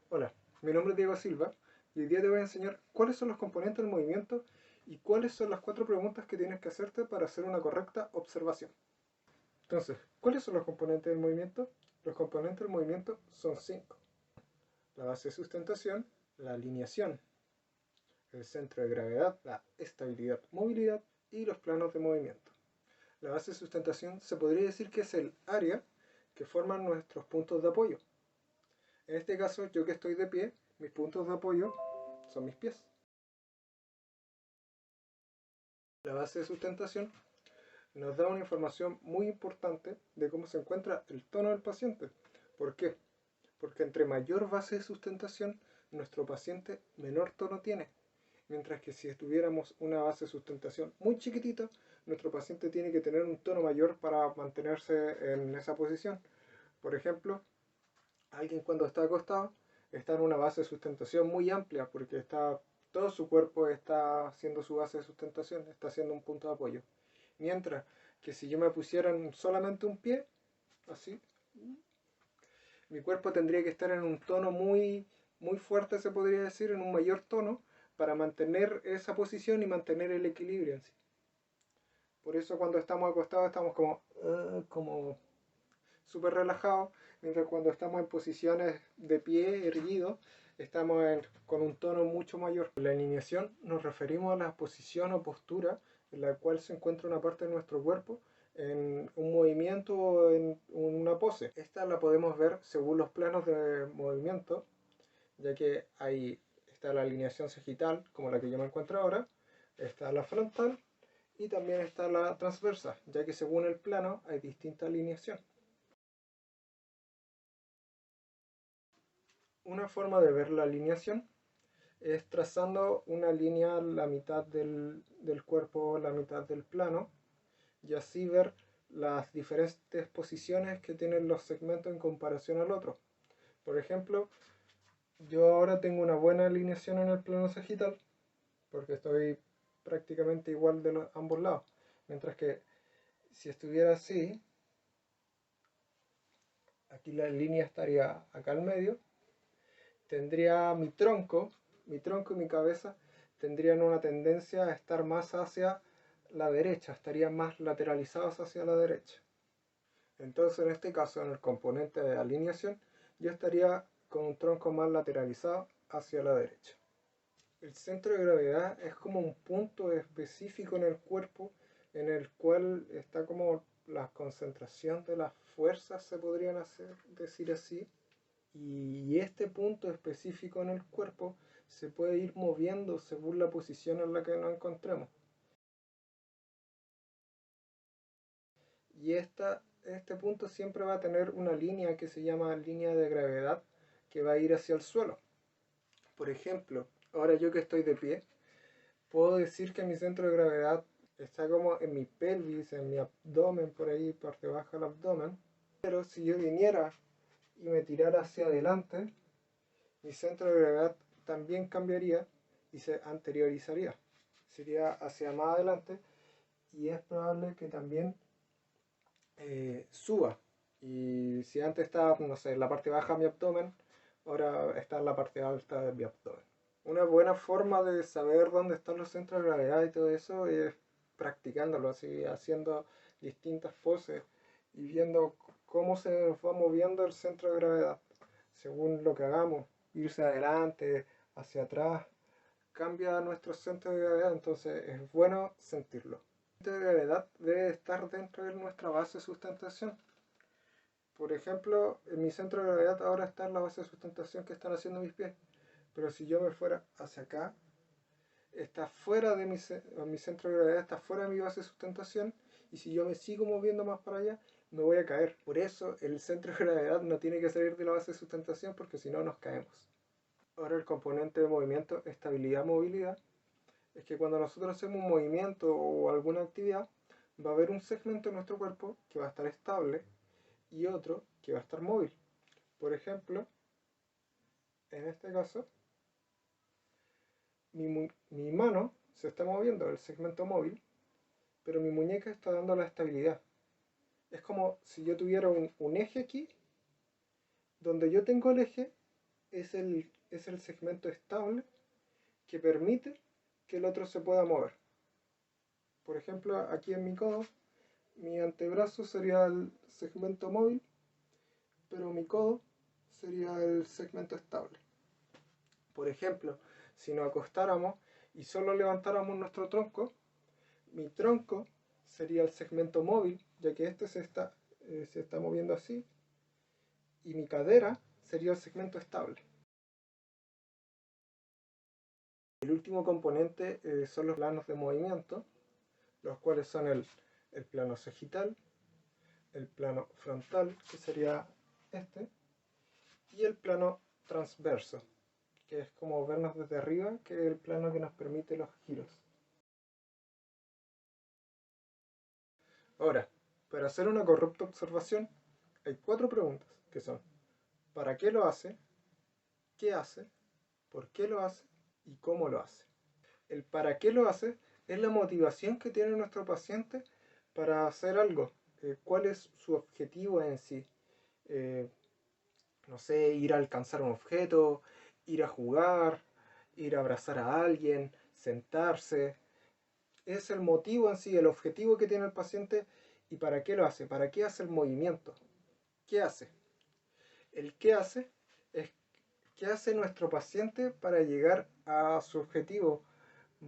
Hola, mi nombre es Diego Silva y hoy día te voy a enseñar cuáles son los componentes del movimiento y cuáles son las 4 preguntas que tienes que hacerte para hacer una correcta observación. Entonces, ¿cuáles son los componentes del movimiento? Los componentes del movimiento son 5. La base de sustentación, la alineación, el centro de gravedad, la estabilidad, movilidad y los planos de movimiento. La base de sustentación se podría decir que es el área que forman nuestros puntos de apoyo. En este caso, yo que estoy de pie, mis puntos de apoyo son mis pies. La base de sustentación nos da una información muy importante de cómo se encuentra el tono del paciente. ¿Por qué? Porque entre mayor base de sustentación, nuestro paciente menor tono tiene. Mientras que si tuviéramos una base de sustentación muy chiquitita, nuestro paciente tiene que tener un tono mayor para mantenerse en esa posición. Por ejemplo, alguien cuando está acostado está en una base de sustentación muy amplia porque todo su cuerpo está haciendo su base de sustentación, está haciendo un punto de apoyo. Mientras que si yo me pusiera en solamente un pie, así, mi cuerpo tendría que estar en un tono muy fuerte, se podría decir, en un mayor tono, para mantener esa posición y mantener el equilibrio en sí. Por eso cuando estamos acostados estamos como súper relajados, mientras cuando estamos en posiciones de pie erguidos, con un tono mucho mayor. En la alineación nos referimos a la posición o postura en la cual se encuentra una parte de nuestro cuerpo en un movimiento o en una pose. Esta la podemos ver según los planos de movimiento, ya que ahí está la alineación sagital, como la que yo me encuentro ahora, está la frontal y también está la transversa, ya que según el plano hay distinta alineación. Una forma de ver la alineación es trazando una línea la mitad del cuerpo, la mitad del plano, y así ver las diferentes posiciones que tienen los segmentos en comparación al otro. Por ejemplo, yo ahora tengo una buena alineación en el plano sagital, porque estoy prácticamente igual de ambos lados. Mientras que si estuviera así, aquí la línea estaría acá al medio, tendría mi tronco y mi cabeza tendrían una tendencia a estar más hacia la derecha, estarían más lateralizados hacia la derecha. Entonces en este caso, en el componente de alineación, yo estaría con un tronco más lateralizado hacia la derecha. El centro de gravedad es como un punto específico en el cuerpo en el cual está como la concentración de las fuerzas, se podrían decir así, y este punto específico en el cuerpo se puede ir moviendo según la posición en la que nos encontremos. Y este punto siempre va a tener una línea que se llama línea de gravedad que va a ir hacia el suelo. Por ejemplo, ahora yo que estoy de pie, puedo decir que mi centro de gravedad está como en mi pelvis, en mi abdomen, por ahí, parte baja del abdomen. Pero si yo viniera y me tirara hacia adelante, mi centro de gravedad también cambiaría y se anteriorizaría. Sería hacia más adelante y es probable que también suba. Y si antes estaba, no sé, en la parte baja de mi abdomen, ahora está en la parte alta de mi abdomen. Una buena forma de saber dónde están los centros de gravedad y todo eso es practicándolo, así, haciendo distintas poses y viendo cómo se nos va moviendo el centro de gravedad según lo que hagamos, irse adelante, hacia atrás, cambia nuestro centro de gravedad, entonces es bueno sentirlo. El centro de gravedad debe estar dentro de nuestra base de sustentación. Por ejemplo, en mi centro de gravedad ahora está en la base de sustentación que están haciendo mis pies, pero si yo me fuera hacia acá, está fuera de mi centro de gravedad, está fuera de mi base de sustentación, y si yo me sigo moviendo más para allá, me voy a caer. Por eso el centro de gravedad no tiene que salir de la base de sustentación, porque si no nos caemos. Ahora el componente de movimiento, estabilidad-movilidad, es que cuando nosotros hacemos un movimiento o alguna actividad, va a haber un segmento de nuestro cuerpo que va a estar estable y otro que va a estar móvil. Por ejemplo, en este caso, mi mano se está moviendo, el segmento móvil, pero mi muñeca está dando la estabilidad. Es como si yo tuviera un eje aquí, donde yo tengo el eje, es el segmento estable que permite que el otro se pueda mover. Por ejemplo, aquí en mi codo, mi antebrazo sería el segmento móvil, pero mi codo sería el segmento estable. Por ejemplo, si nos acostáramos y solo levantáramos nuestro tronco, mi tronco sería el segmento móvil, ya que este se está moviendo así, y mi cadera sería el segmento estable. El último componente son los planos de movimiento, los cuales son el plano sagital, el plano frontal, que sería este, y el plano transverso, que es como vernos desde arriba, que es el plano que nos permite los giros. Ahora, para hacer una correcta observación, hay 4 preguntas, que son: ¿para qué lo hace? ¿Qué hace? ¿Por qué lo hace? ¿Y cómo lo hace? El para qué lo hace es la motivación que tiene nuestro paciente para hacer algo. ¿Cuál es su objetivo en sí? No sé, ir a alcanzar un objeto, ir a jugar, ir a abrazar a alguien, sentarse. Es el motivo en sí, el objetivo que tiene el paciente y para qué lo hace, para qué hace el movimiento. ¿Qué hace? El qué hace es qué hace nuestro paciente para llegar a su objetivo.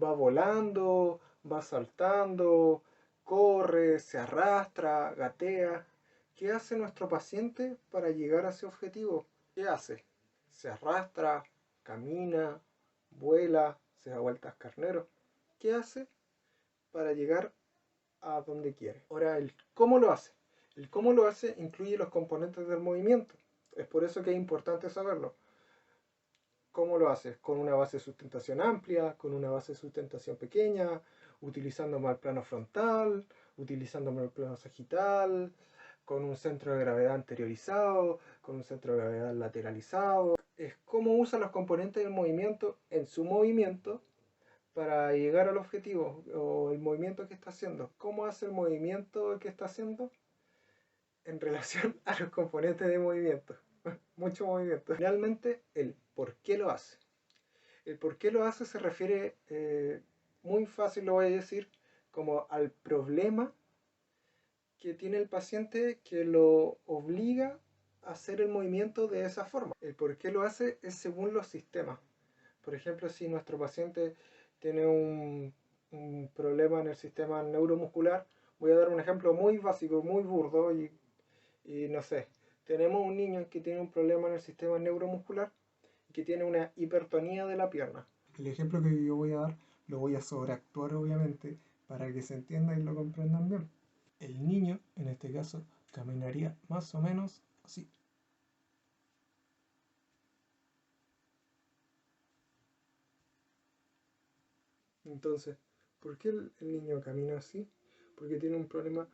Va volando, va saltando, corre, se arrastra, gatea. ¿Qué hace nuestro paciente para llegar a ese objetivo? ¿Qué hace? Se arrastra, camina, vuela, se da vueltas carnero. ¿Qué hace para llegar a donde quiere? Ahora, el cómo lo hace. El cómo lo hace incluye los componentes del movimiento. Es por eso que es importante saberlo. ¿Cómo lo haces? Con una base de sustentación amplia, con una base de sustentación pequeña, utilizando más el plano frontal, utilizando más el plano sagital, con un centro de gravedad anteriorizado, con un centro de gravedad lateralizado. Es cómo usa los componentes del movimiento en su movimiento para llegar al objetivo o el movimiento que está haciendo. ¿Cómo hace el movimiento que está haciendo en relación a los componentes de movimiento? Mucho movimiento. Finalmente, el por qué lo hace. El por qué lo hace se refiere, muy fácil lo voy a decir, como al problema que tiene el paciente que lo obliga a hacer el movimiento de esa forma. El por qué lo hace es según los sistemas. Por ejemplo, si nuestro paciente tiene un problema en el sistema neuromuscular, voy a dar un ejemplo muy básico, muy burdo y no sé. Tenemos un niño que tiene un problema en el sistema neuromuscular y que tiene una hipertonía de la pierna. El ejemplo que yo voy a dar lo voy a sobreactuar obviamente para que se entienda y lo comprendan bien. El niño, en este caso, caminaría más o menos así. Entonces, ¿por qué el niño camina así? Porque tiene un problema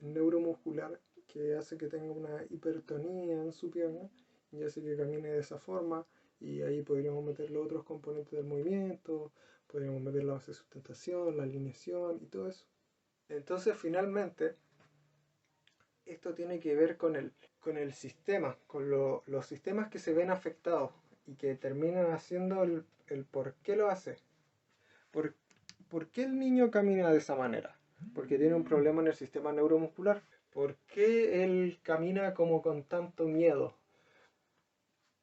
neuromuscular que hace que tenga una hipertonía en su pierna y hace que camine de esa forma. Y ahí podríamos meter los otros componentes del movimiento, podríamos meter la base de sustentación, la alineación y todo eso. Entonces, finalmente, esto tiene que ver con el sistema, con los sistemas que se ven afectados y que terminan haciendo el por qué lo hace. ¿Por qué el niño camina de esa manera? Porque tiene un problema en el sistema neuromuscular. ¿Por qué él camina como con tanto miedo?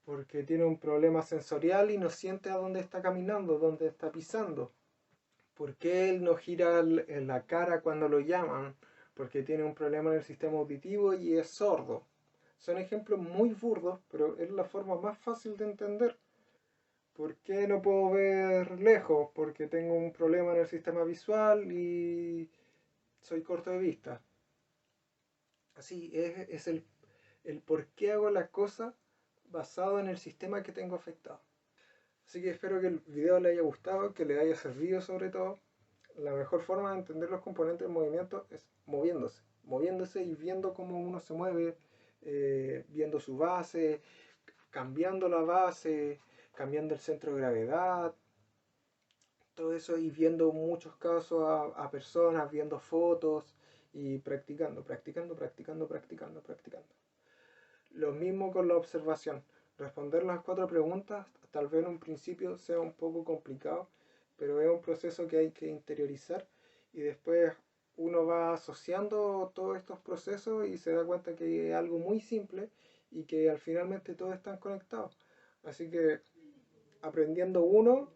Porque tiene un problema sensorial y no siente a dónde está caminando, dónde está pisando. ¿Por qué él no gira la cara cuando lo llaman? Porque tiene un problema en el sistema auditivo y es sordo. Son ejemplos muy burdos, pero es la forma más fácil de entender. ¿Por qué no puedo ver lejos? Porque tengo un problema en el sistema visual y soy corto de vista. Así es el por qué hago la cosa basado en el sistema que tengo afectado. Así que espero que el video le haya gustado, que le haya servido sobre todo. La mejor forma de entender los componentes del movimiento es moviéndose y viendo cómo uno se mueve, viendo su base, cambiando la base, cambiando el centro de gravedad, todo eso, y viendo muchos casos a personas, viendo fotos y practicando. Lo mismo con la observación. Responder las 4 preguntas tal vez en un principio sea un poco complicado, pero es un proceso que hay que interiorizar y después uno va asociando todos estos procesos y se da cuenta que es algo muy simple y que al finalmente todos están conectados. Así que aprendiendo uno,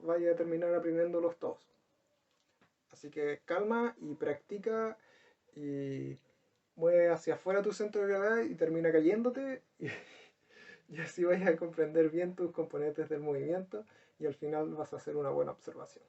vaya a terminar aprendiéndolos todos. Así que calma y practica y mueve hacia afuera tu centro de gravedad y termina cayéndote y así vas a comprender bien tus componentes del movimiento y al final vas a hacer una buena observación.